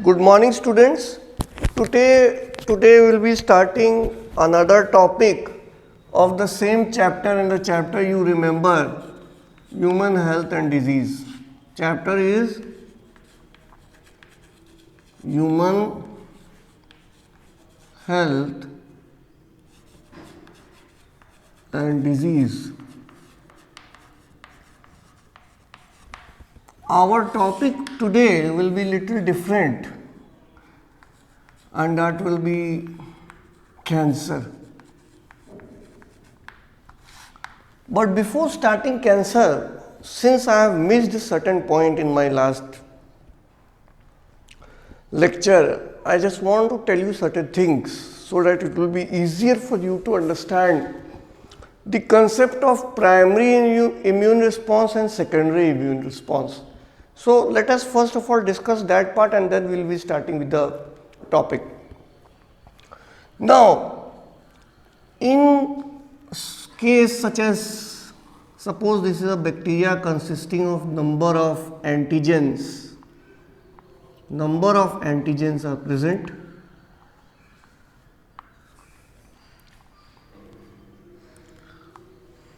Good morning, students. Today we will be starting another topic of the same chapter. In the chapter you remember, human health and disease. Chapter is human health and disease. Our topic today will be little different, and that will be cancer. But before starting cancer, since I have missed a certain point in my last lecture, I just want to tell you certain things so that it will be easier for you to understand the concept of primary immune response and secondary immune response. So let us first of all discuss that part, and then we will be starting with the topic. Now, in case such as, suppose this is a bacteria consisting of number of antigens. Number of antigens are present.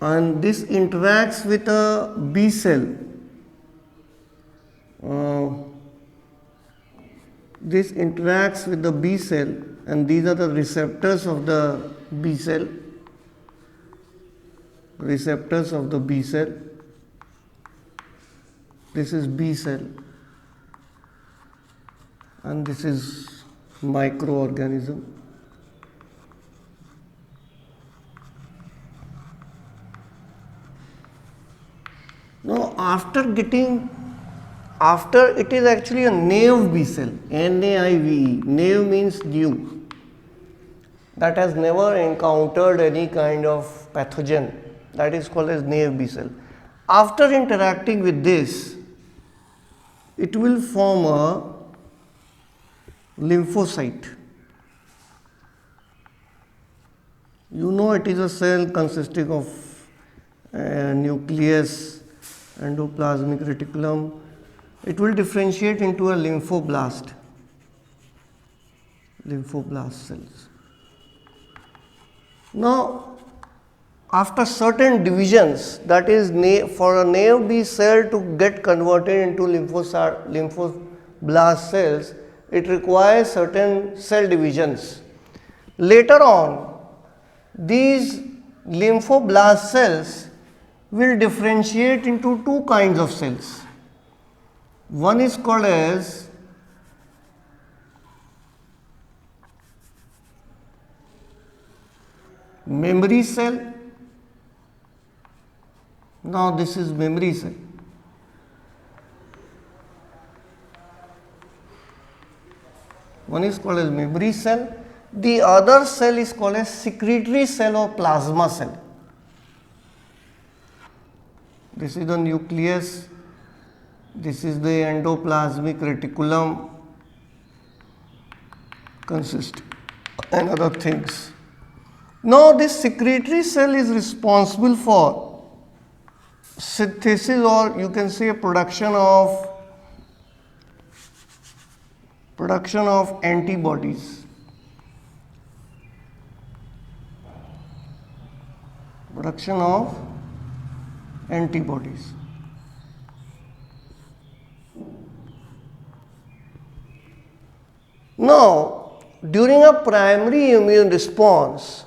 And this interacts with a B cell. This interacts with the B cell, and these are the receptors of the B cell. Receptors of the B cell. This is B cell, and this is microorganism. Now, after it is actually a naive B cell, Naive. Naive means new, that has never encountered any kind of pathogen. That is called as naive B cell. After interacting with this, it will form a lymphocyte. You know, it is a cell consisting of nucleus, endoplasmic reticulum. It will differentiate into a lymphoblast cells. Now, after certain divisions, that is for a naive B cell to get converted into lymphoblast cells, it requires certain cell divisions. Later on, these lymphoblast cells will differentiate into two kinds of cells. One is called as memory cell. Now this is memory cell. One is called as memory cell. The other cell is called as secretory cell or plasma cell. This is the nucleus. This is the endoplasmic reticulum consist and other things. Now this secretory cell is responsible for synthesis, or you can say production of antibodies. Production of antibodies. Now, during a primary immune response,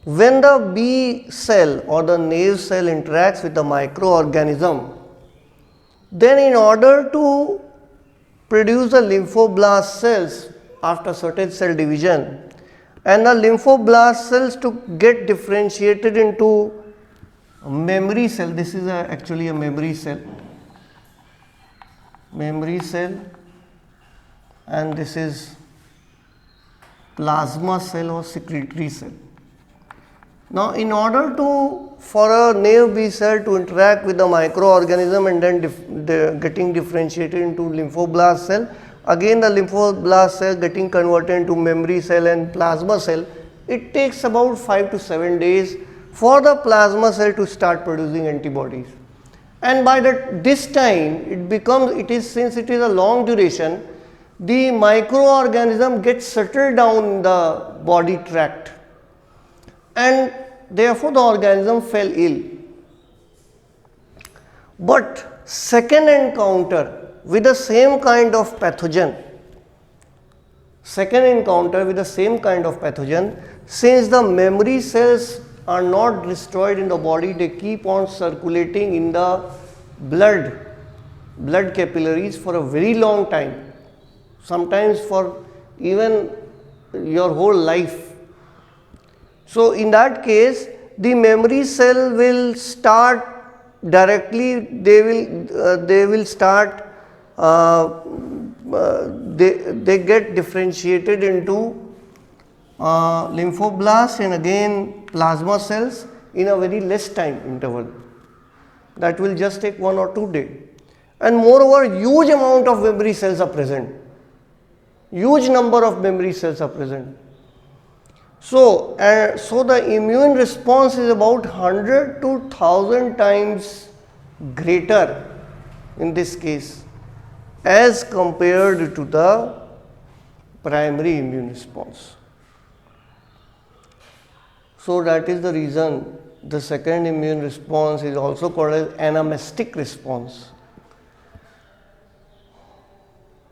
when the B cell or the naive cell interacts with the microorganism, then in order to produce the lymphoblast cells after certain cell division, and the lymphoblast cells to get differentiated into a memory cell. This is actually a memory cell. Memory cell. And this is plasma cell or secretory cell. Now, in order for a naive B cell to interact with the microorganism and then getting differentiated into lymphoblast cell, again the lymphoblast cell getting converted into memory cell and plasma cell, it takes about 5 to 7 days for the plasma cell to start producing antibodies. and by this time since it is a long duration, the microorganism gets settled down in the body tract, and therefore the organism fell ill. But second encounter with the same kind of pathogen, since the memory cells are not destroyed in the body, they keep on circulating in the blood capillaries for a very long time, sometimes for even your whole life. So in that case, the memory cell will start directly, they get differentiated into lymphoblasts and again plasma cells in a very less time interval. That will just take 1 or 2 days. And moreover, huge amount of memory cells are present. Huge number of memory cells are present. So the immune response is about 100 to 1000 times greater in this case as compared to the primary immune response. So that is the reason the second immune response is also called as anamnestic response.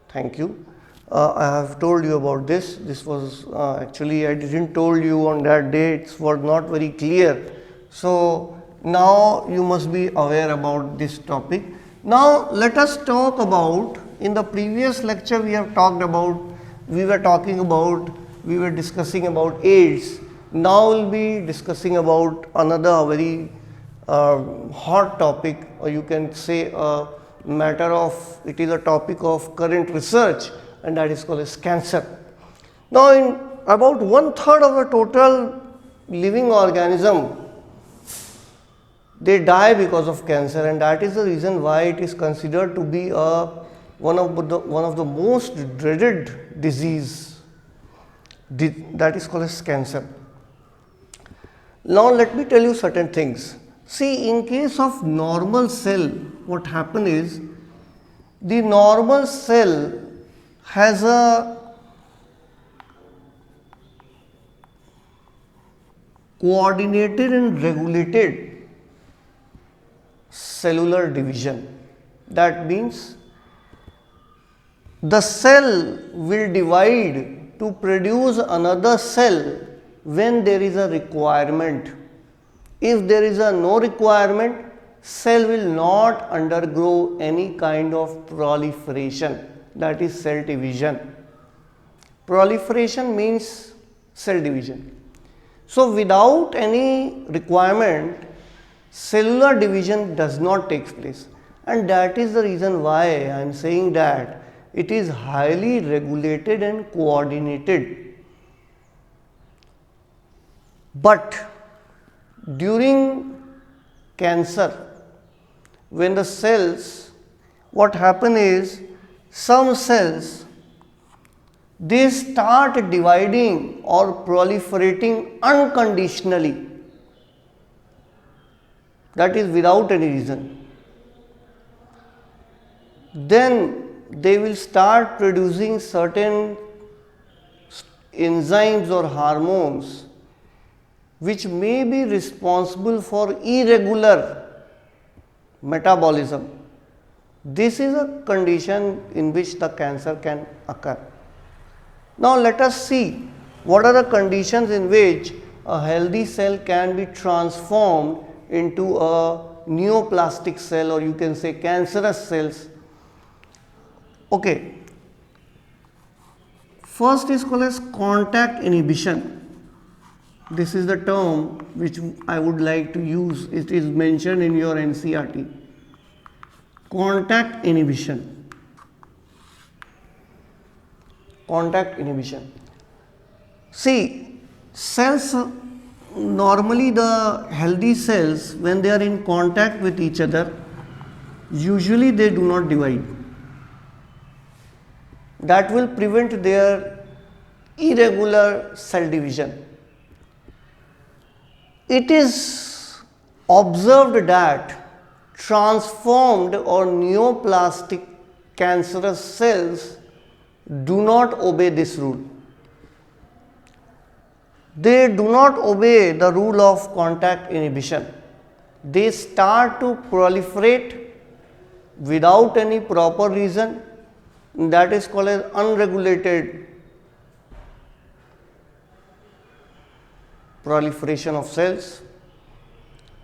Thank you. I have told you about this. This was actually I didn't told you on that day. It was not very clear. So now you must be aware about this topic. Now let us talk about, in the previous lecture we were discussing about AIDS. Now we'll be discussing about another very hot topic, or you can say it is a topic of current research, and that is called as cancer. Now in about 1/3 of the total living organism, they die because of cancer, and that is the reason why it is considered to be one of the most dreaded disease, that is called as cancer. Now let me tell you certain things. See, in case of normal cell, what happens is, the normal cell has a coordinated and regulated cellular division. That means the cell will divide to produce another cell when there is a requirement. If there is no requirement, cell will not undergo any kind of proliferation, that is cell division. Proliferation means cell division. So without any requirement, cellular division does not take place, and that is the reason why I am saying that it is highly regulated and coordinated. But during cancer, when the cells, what happen is, some cells, they start dividing or proliferating unconditionally, that is without any reason. Then they will start producing certain enzymes or hormones which may be responsible for irregular metabolism. This is a condition in which the cancer can occur. Now let us see what are the conditions in which a healthy cell can be transformed into a neoplastic cell, or you can say cancerous cells. Okay. First is called as contact inhibition. This is the term which I would like to use. It is mentioned in your NCERT. Contact inhibition. Contact inhibition. See, cells, normally the healthy cells, when they are in contact with each other, usually they do not divide. That will prevent their irregular cell division. It is observed that transformed or neoplastic cancerous cells do not obey this rule. They do not obey the rule of contact inhibition. They start to proliferate without any proper reason. That is called as unregulated proliferation of cells.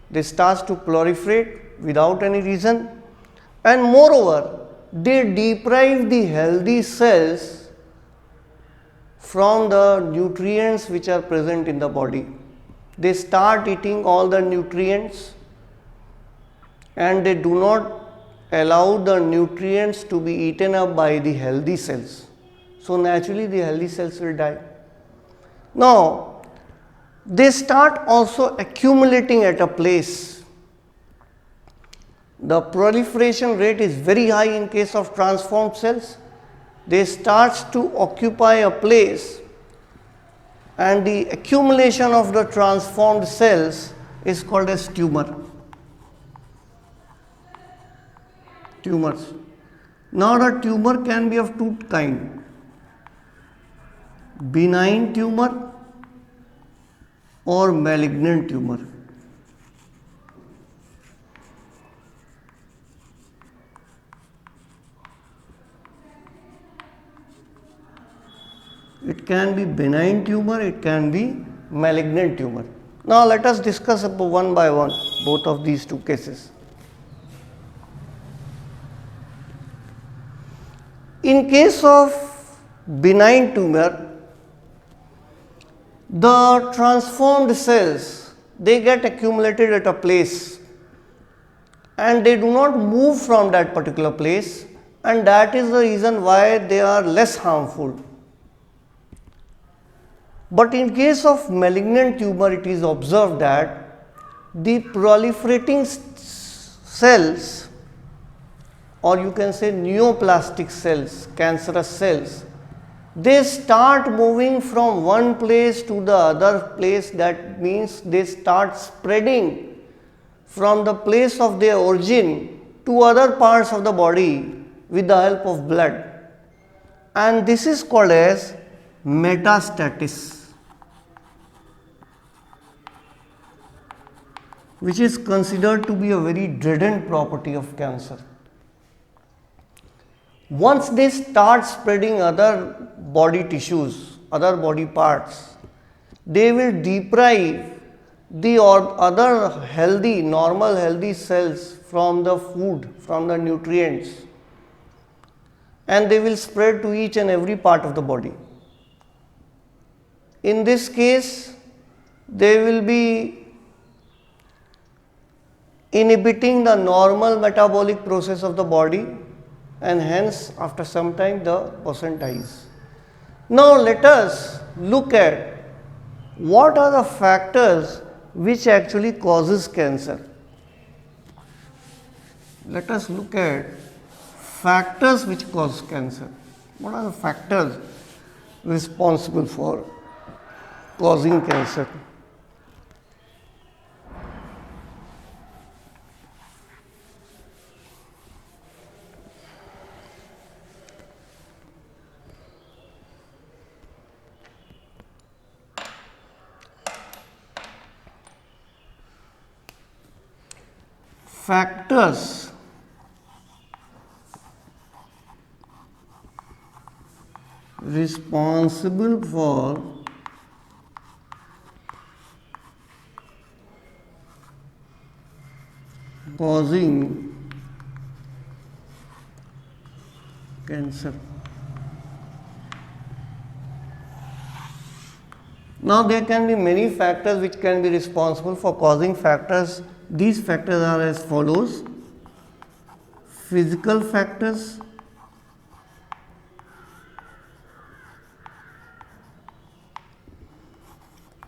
They start to proliferate without any reason, and moreover they deprive the healthy cells from the nutrients which are present in the body. They start eating all the nutrients and they do not allow the nutrients to be eaten up by the healthy cells. So naturally the healthy cells will die. Now they start also accumulating at a place. The proliferation rate is very high in case of transformed cells. They start to occupy a place, and the accumulation of the transformed cells is called as tumors. Now the tumor can be of two kinds: benign tumor or malignant tumor. It can be benign tumor, it can be malignant tumor. Now let us discuss one by one both of these two cases. In case of benign tumor, the transformed cells, they get accumulated at a place and they do not move from that particular place, and that is the reason why they are less harmful. But in case of malignant tumor, it is observed that the proliferating cells, or you can say neoplastic cells, cancerous cells, they start moving from one place to the other place. That means they start spreading from the place of their origin to other parts of the body with the help of blood, and this is called as metastasis, which is considered to be a very dreaded property of cancer. Once they start spreading other body tissues, other body parts, they will deprive the other healthy, normal healthy cells from the food, from the nutrients, and they will spread to each and every part of the body. In this case, they will be inhibiting the normal metabolic process of the body, and hence after some time the person dies. Now let us look at what are the factors which actually causes cancer. Let us look at factors which cause cancer. What are the factors responsible for causing cancer? Factors responsible for causing cancer. Now there can be many factors which can be responsible for causing factors. These factors are as follows: physical factors,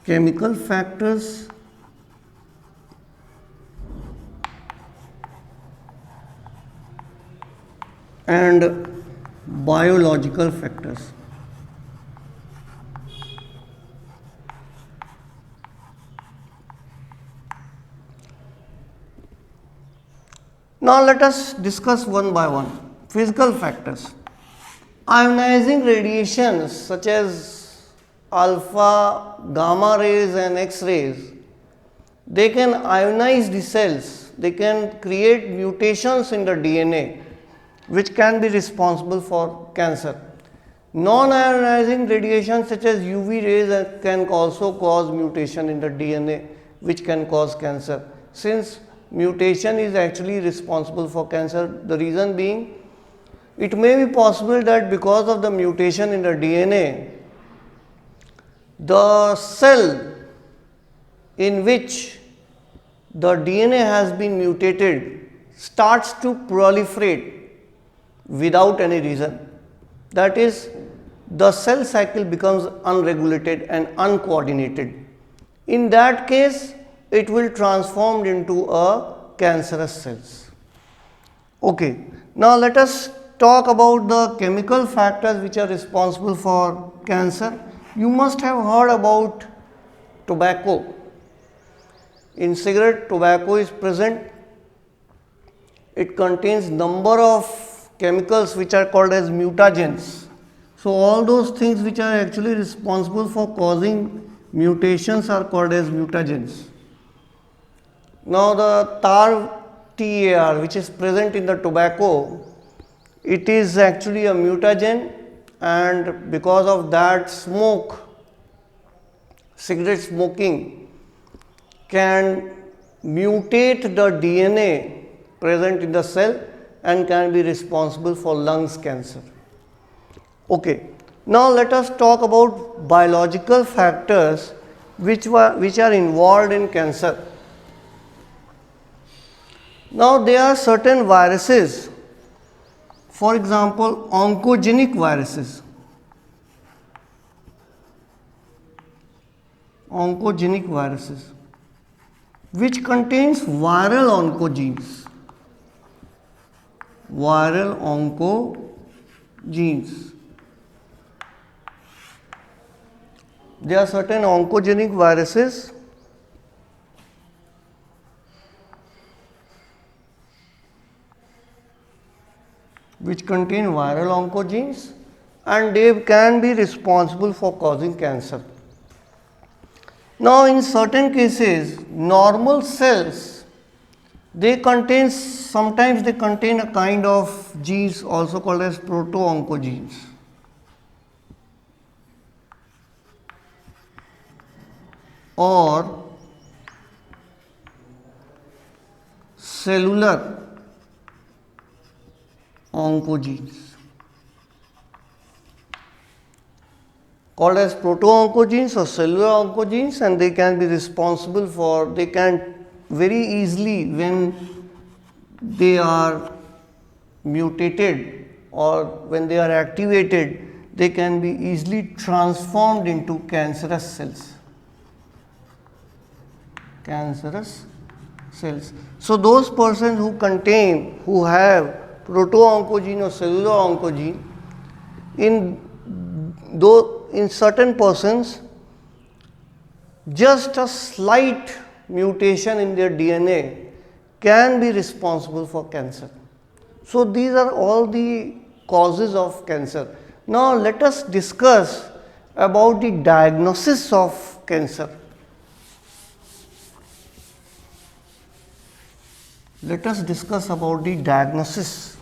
chemical factors, and biological factors. Now let us discuss one by one. Physical factors. Ionizing radiations such as alpha, gamma rays and X-rays, they can ionize the cells, they can create mutations in the DNA which can be responsible for cancer. Non-ionizing radiation such as UV rays can also cause mutation in the DNA which can cause cancer. Since mutation is actually responsible for cancer, the reason being it may be possible that because of the mutation in the DNA, the cell in which the DNA has been mutated starts to proliferate without any reason. That is, the cell cycle becomes unregulated and uncoordinated. In that case, it will transform into a cancerous cells. Okay, now let us talk about the chemical factors which are responsible for cancer. You must have heard about tobacco. In cigarette, tobacco is present. It contains number of chemicals which are called as mutagens. So all those things which are actually responsible for causing mutations are called as mutagens. Now the TAR which is present in the tobacco, it is actually a mutagen, and because of that cigarette smoking can mutate the DNA present in the cell and can be responsible for lungs cancer. Okay, now let us talk about biological factors which are involved in cancer. Now there are certain viruses, for example oncogenic viruses. Which contains viral oncogenes. There are certain oncogenic viruses which contain viral oncogenes and they can be responsible for causing cancer. Now in certain cases, normal cells, sometimes they contain a kind of genes also called as proto-oncogenes. Or cellular oncogenes called as proto-oncogenes or cellular oncogenes, and they can be responsible for, they can very easily, when they are mutated or when they are activated, they can be easily transformed into cancerous cells. So those persons who have proto-oncogene or cellular oncogene, in certain persons, just a slight mutation in their DNA can be responsible for cancer. So these are all the causes of cancer. Now let us discuss about the diagnosis of cancer. Let us discuss about the diagnosis.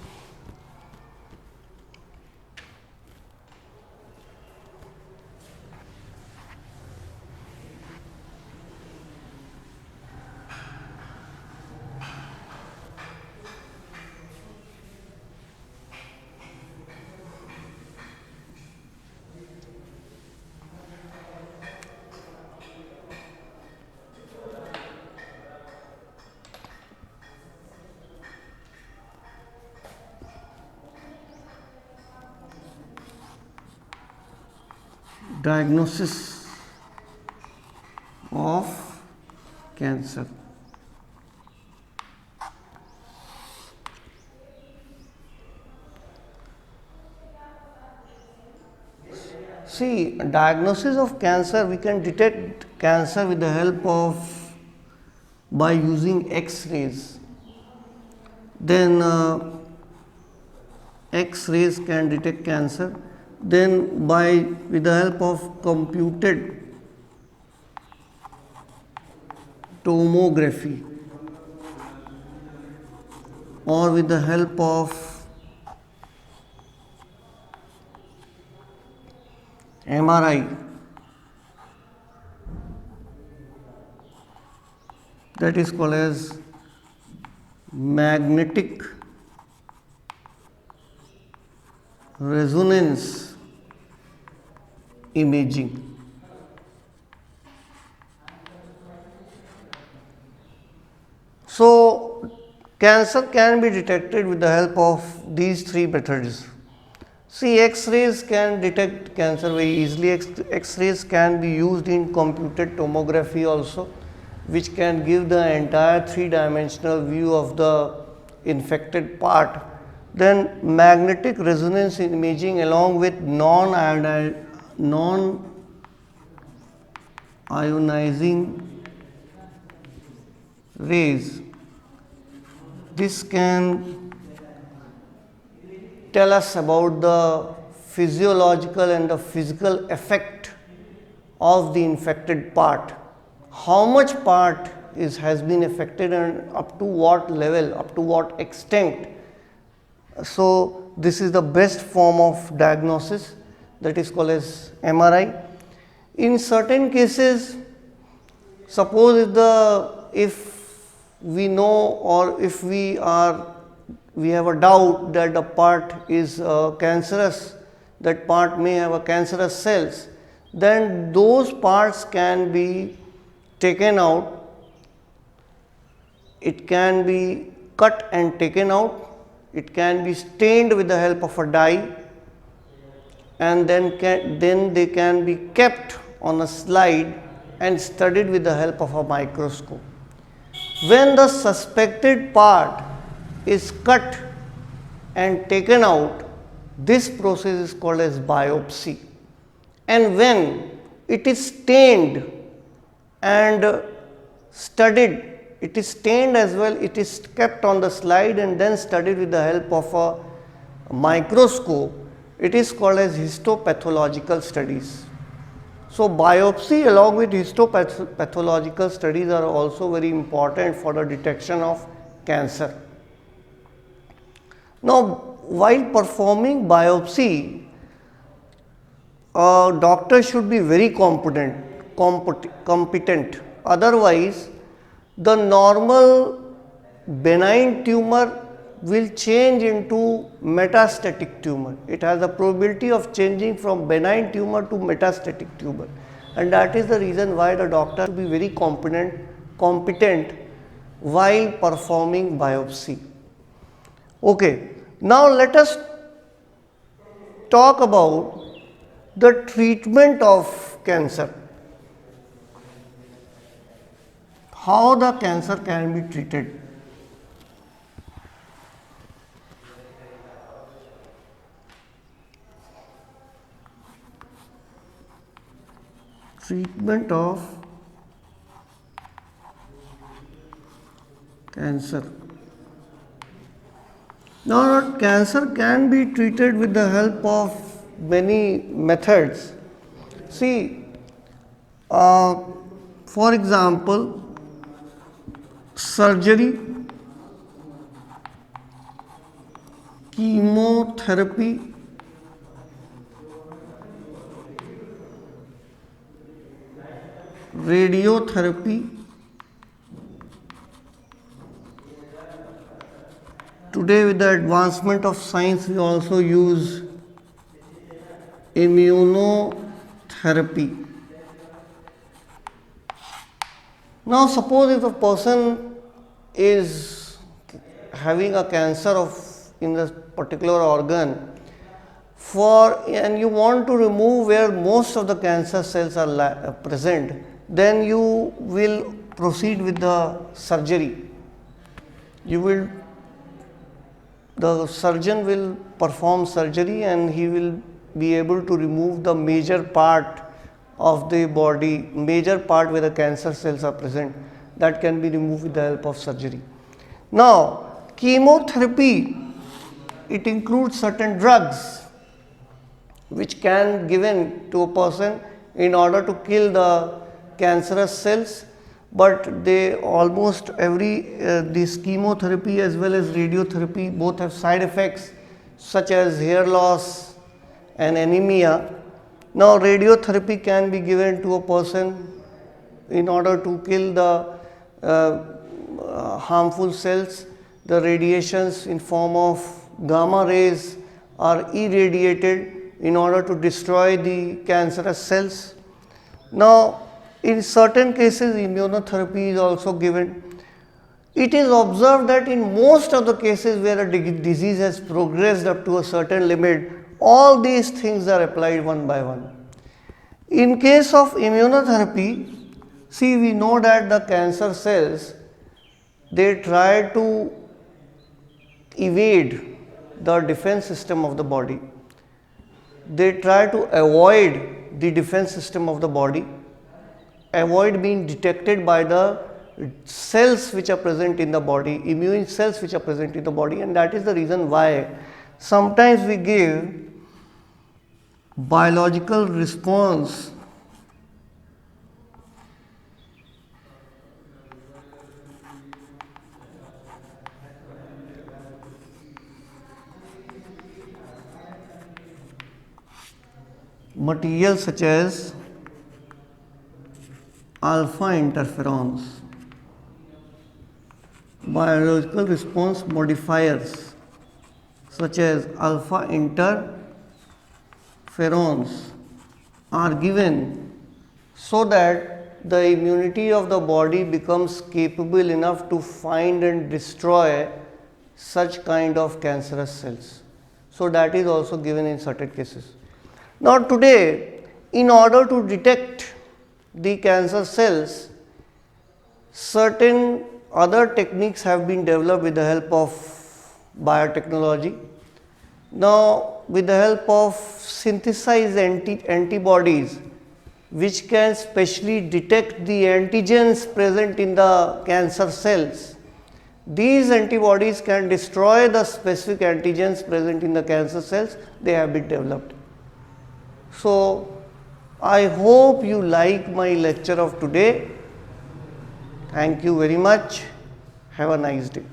Diagnosis of cancer. See, diagnosis of cancer, we can detect cancer with the help of by using X-rays. then X-rays can detect cancer, then with the help of computed tomography or with the help of MRI, that is called as magnetic resonance imaging. So, cancer can be detected with the help of these three methods. See, X-rays can detect cancer very easily. X-rays can be used in computed tomography also, which can give the entire three-dimensional view of the infected part. Then magnetic resonance imaging along with non-ionizing rays, this can tell us about the physiological and the physical effect of the infected part. How much part has been affected and up to what level, up to what extent. So, this is the best form of diagnosis, that is called as MRI. In certain cases, suppose if we know or if we have a doubt that the part is cancerous, that part may have a cancerous cells, then those parts can be taken out. It can be cut and taken out. It can be stained with the help of a dye, and then they can be kept on a slide and studied with the help of a microscope. When the suspected part is cut and taken out, this process is called as biopsy. And when it is stained and studied, it is stained as well, it is kept on the slide and then studied with the help of a microscope, it is called as histopathological studies. So, biopsy along with histopathological studies are also very important for the detection of cancer. Now, while performing biopsy, a doctor should be very competent. Otherwise, the normal benign tumor will change into metastatic tumor. It has a probability of changing from benign tumor to metastatic tumor, and that is the reason why the doctor should be very competent while performing biopsy. Okay, now let us talk about the treatment of cancer. How the cancer can be treated. Treatment of cancer. Now, cancer can be treated with the help of many methods. See, for example, surgery, chemotherapy, radiotherapy. Today, with the advancement of science, we also use immunotherapy. Now, suppose if a person is having a cancer in a particular organ, and you want to remove where most of the cancer cells are present, then you will proceed with the surgery. The surgeon will perform surgery and he will be able to remove the major part of the body, major part where the cancer cells are present, that can be removed with the help of surgery. Now, chemotherapy, it includes certain drugs which can given to a person in order to kill the cancerous cells, but they almost this chemotherapy as well as radiotherapy both have side effects such as hair loss and anemia. Now radiotherapy can be given to a person in order to kill the harmful cells. The radiations in form of gamma rays are irradiated in order to destroy the cancerous cells. Now in certain cases immunotherapy is also given. It is observed that in most of the cases where a disease has progressed up to a certain limit, all these things are applied one by one. In case of immunotherapy, see, we know that the cancer cells, they try to evade the defense system of the body. They try to avoid the defense system of the body, avoid being detected by the cells which are present in the body, immune cells which are present in the body, and that is the reason why sometimes we give biological response materials such as alpha interferons, biological response modifiers such as alpha interferons are given so that the immunity of the body becomes capable enough to find and destroy such kind of cancerous cells. So that is also given in certain cases. Now today, in order to detect the cancer cells, certain other techniques have been developed with the help of biotechnology. Now with the help of synthesized antibodies which can specially detect the antigens present in the cancer cells, these antibodies can destroy the specific antigens present in the cancer cells. They have been developed. So I hope you like my lecture of today. Thank you very much. Have a nice day.